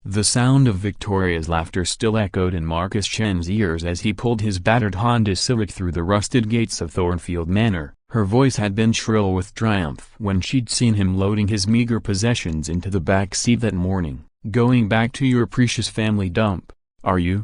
The sound of Victoria's laughter still echoed in Marcus Chen's ears as he pulled his battered Honda Civic through the rusted gates of Thornfield Manor. Her voice had been shrill with triumph when she'd seen him loading his meager possessions into the back seat that morning. "Going back to your precious family dump, are you?"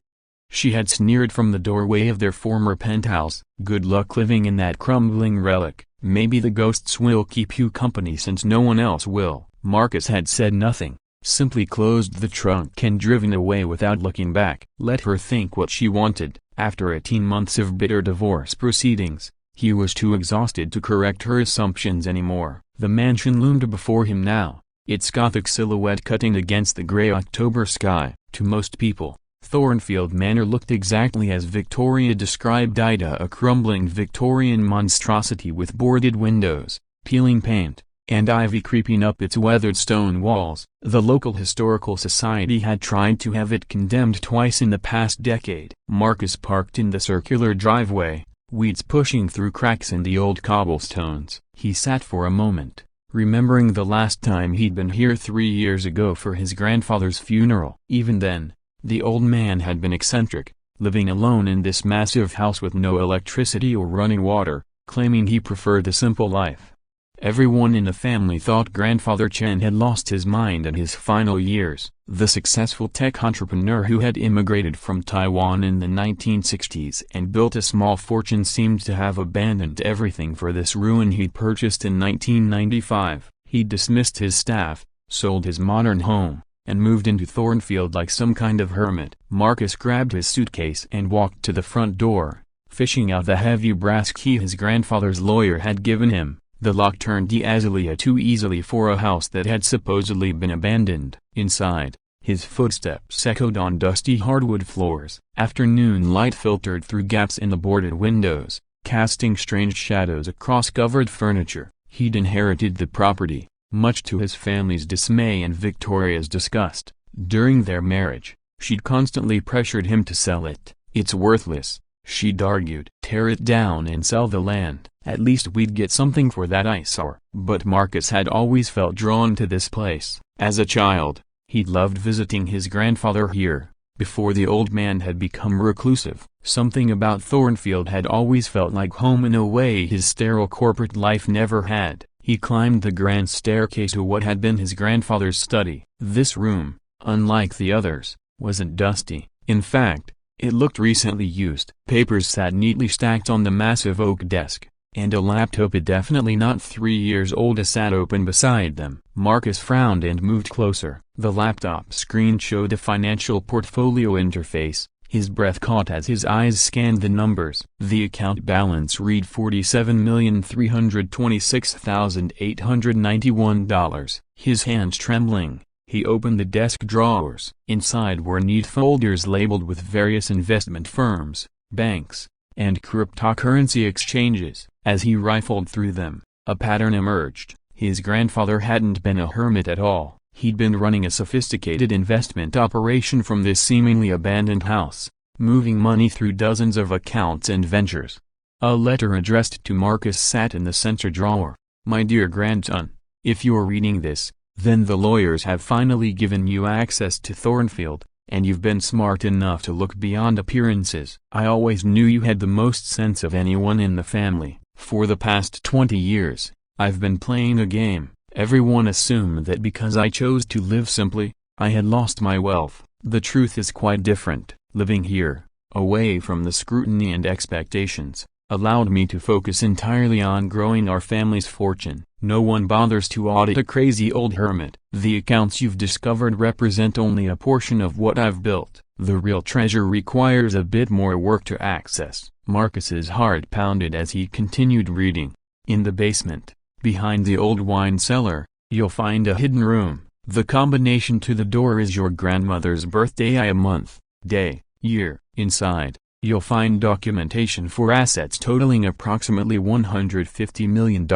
she had sneered from the doorway of their former penthouse. "Good luck living in that crumbling relic. Maybe the ghosts will keep you company since no one else will." Marcus had said nothing, simply closed the trunk and driven away without looking back. Let her think what she wanted. After 18 months of bitter divorce proceedings, he was too exhausted to correct her assumptions anymore. The mansion loomed before him now, its Gothic silhouette cutting against the gray October sky. To most people, Thornfield Manor looked exactly as Victoria described Ida, a crumbling Victorian monstrosity with boarded windows, peeling paint, and ivy creeping up its weathered stone walls. The local historical society had tried to have it condemned twice in the past decade. Marcus parked in the circular driveway, weeds pushing through cracks in the old cobblestones. He sat for a moment, remembering the last time he'd been here 3 years ago for his grandfather's funeral. Even then, the old man had been eccentric, living alone in this massive house with no electricity or running water, claiming he preferred a simple life. Everyone in the family thought Grandfather Chen had lost his mind in his final years. The successful tech entrepreneur who had immigrated from Taiwan in the 1960s and built a small fortune seemed to have abandoned everything for this ruin he'd purchased in 1995. He dismissed his staff, sold his modern home, and moved into Thornfield like some kind of hermit. Marcus grabbed his suitcase and walked to the front door, fishing out the heavy brass key his grandfather's lawyer had given him. The lock turned too easily for a house that had supposedly been abandoned. Inside, his footsteps echoed on dusty hardwood floors. Afternoon light filtered through gaps in the boarded windows, casting strange shadows across covered furniture. He'd inherited the property, much to his family's dismay and Victoria's disgust. During their marriage, she'd constantly pressured him to sell it. "It's worthless," she'd argued. "Tear it down and sell the land. At least we'd get something for that eyesore." But Marcus had always felt drawn to this place. As a child, he'd loved visiting his grandfather here. Before the old man had become reclusive, something about Thornfield had always felt like home in a way his sterile corporate life never had. He climbed the grand staircase to what had been his grandfather's study. This room, unlike the others, wasn't dusty. In fact, it looked recently used. Papers sat neatly stacked on the massive oak desk, and a laptop definitely not 3 years old sat open beside them. Marcus frowned and moved closer. The laptop screen showed a financial portfolio interface. His breath caught as his eyes scanned the numbers. The account balance read $47,326,891. His hands trembling, he opened the desk drawers. Inside were neat folders labeled with various investment firms, banks, and cryptocurrency exchanges. As he rifled through them, a pattern emerged. His grandfather hadn't been a hermit at all. He'd been running a sophisticated investment operation from this seemingly abandoned house, moving money through dozens of accounts and ventures. A letter addressed to Marcus sat in the center drawer. "My dear grandson, if you're reading this, then the lawyers have finally given you access to Thornfield, and you've been smart enough to look beyond appearances. I always knew you had the most sense of anyone in the family. For the past 20 years, I've been playing a game. Everyone assumed that because I chose to live simply, I had lost my wealth. The truth is quite different. Living here, away from the scrutiny and expectations, allowed me to focus entirely on growing our family's fortune. No one bothers to audit a crazy old hermit. The accounts you've discovered represent only a portion of what I've built. The real treasure requires a bit more work to access." Marcus's heart pounded as he continued reading. "In the basement, behind the old wine cellar, you'll find a hidden room. The combination to the door is your grandmother's birthday, a month, day, year. Inside, you'll find documentation for assets totaling approximately $150 million,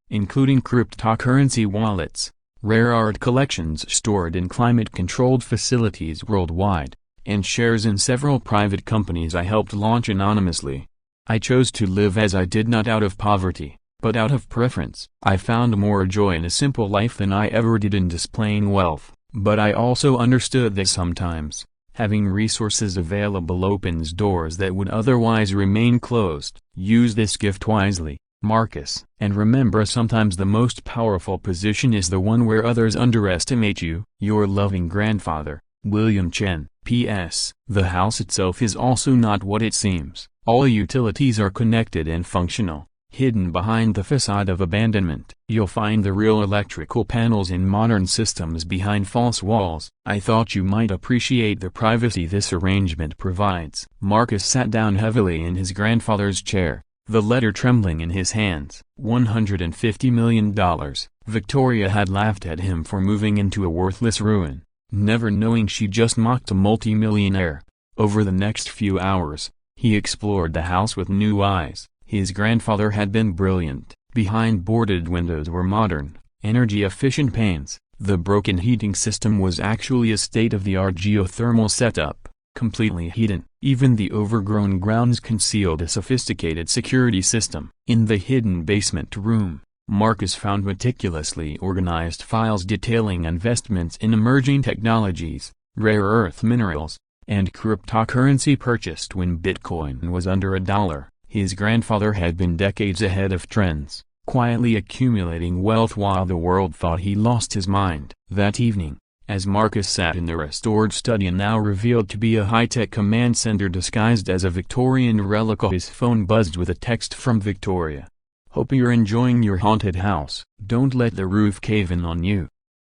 including cryptocurrency wallets, rare art collections stored in climate-controlled facilities worldwide, and shares in several private companies I helped launch anonymously. I chose to live as I did not out of poverty, but out of preference. I found more joy in a simple life than I ever did in displaying wealth. But I also understood that sometimes, having resources available opens doors that would otherwise remain closed. Use this gift wisely, Marcus. And remember, sometimes the most powerful position is the one where others underestimate you. Your loving grandfather, William Chen. P.S. The house itself is also not what it seems. All utilities are connected and functional. Hidden behind the facade of abandonment, you'll find the real electrical panels in modern systems behind false walls. I thought you might appreciate the privacy this arrangement provides. Marcus sat down heavily in his grandfather's chair, the letter trembling in his hands. $150 million. Victoria had laughed at him for moving into a worthless ruin, never knowing she just mocked a multimillionaire. Over the next few hours, he explored the house with new eyes. His grandfather had been brilliant. Behind boarded windows were modern, energy-efficient panes. The broken heating system was actually a state-of-the-art geothermal setup, completely hidden. Even the overgrown grounds concealed a sophisticated security system. In the hidden basement room, Marcus found meticulously organized files detailing investments in emerging technologies, rare earth minerals, and cryptocurrency purchased when Bitcoin was under $1. His grandfather had been decades ahead of trends, quietly accumulating wealth while the world thought he lost his mind. That evening, as Marcus sat in the restored study now revealed to be a high-tech command center disguised as a Victorian relic, his phone buzzed with a text from Victoria. "Hope you're enjoying your haunted house. Don't let the roof cave in on you.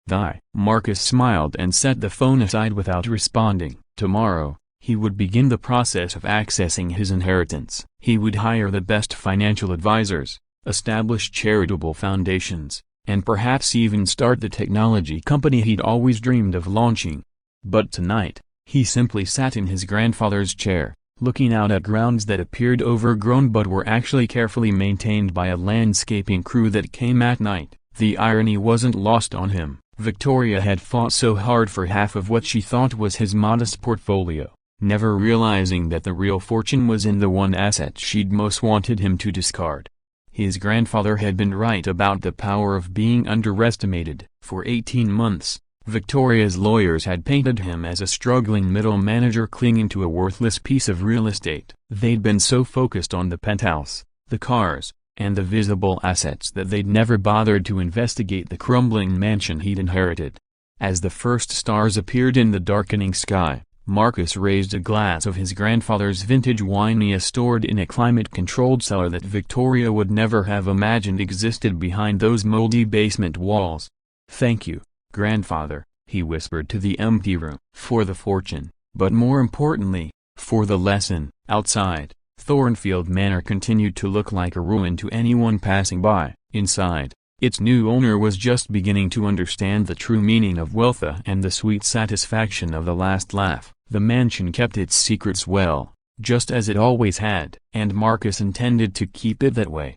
Die." Marcus smiled and set the phone aside without responding. Tomorrow, he would begin the process of accessing his inheritance. He would hire the best financial advisors, establish charitable foundations, and perhaps even start the technology company he'd always dreamed of launching. But tonight, he simply sat in his grandfather's chair, looking out at grounds that appeared overgrown but were actually carefully maintained by a landscaping crew that came at night. The irony wasn't lost on him. Victoria had fought so hard for half of what she thought was his modest portfolio, never realizing that the real fortune was in the one asset she'd most wanted him to discard. His grandfather had been right about the power of being underestimated. For 18 months, Victoria's lawyers had painted him as a struggling middle manager clinging to a worthless piece of real estate. They'd been so focused on the penthouse, the cars, and the visible assets that they'd never bothered to investigate the crumbling mansion he'd inherited. As the first stars appeared in the darkening sky, Marcus raised a glass of his grandfather's vintage wine stored in a climate-controlled cellar that Victoria would never have imagined existed behind those moldy basement walls. "Thank you, grandfather," he whispered to the empty room. "For the fortune, but more importantly, for the lesson." Outside, Thornfield Manor continued to look like a ruin to anyone passing by. Inside, its new owner was just beginning to understand the true meaning of wealth and the sweet satisfaction of the last laugh. The mansion kept its secrets well, just as it always had, and Marcus intended to keep it that way.